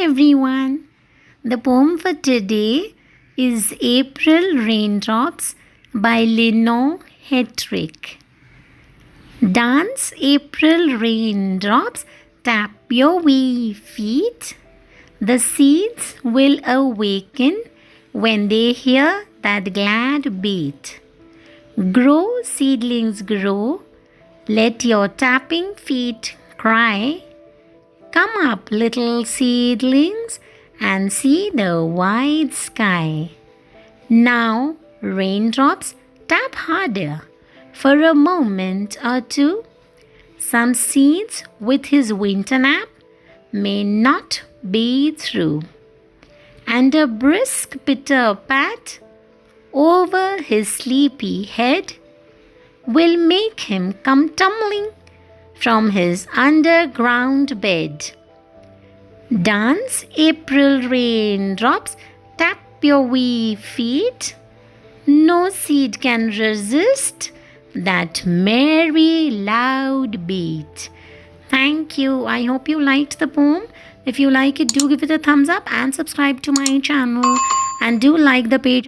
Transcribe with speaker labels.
Speaker 1: everyone. The poem for today is April Raindrops by Lenore Hetrick. Dance, April raindrops, tap your wee feet. The seeds will awaken when they hear that glad beat. Grow, seedlings, grow. Let your tapping feet cry. Come up, little seedlings, and see the wide sky. Now, raindrops, tap harder for a moment or two. Some seeds with his winter nap may not be through. And a brisk pitter pat over his sleepy head will make him come tumbling from his underground bed. Dance, April raindrops, tap your wee feet. No seed can resist that merry loud beat. Thank you. I hope you liked the poem. If you like it, do give it a thumbs up and subscribe to my channel. And do like the page.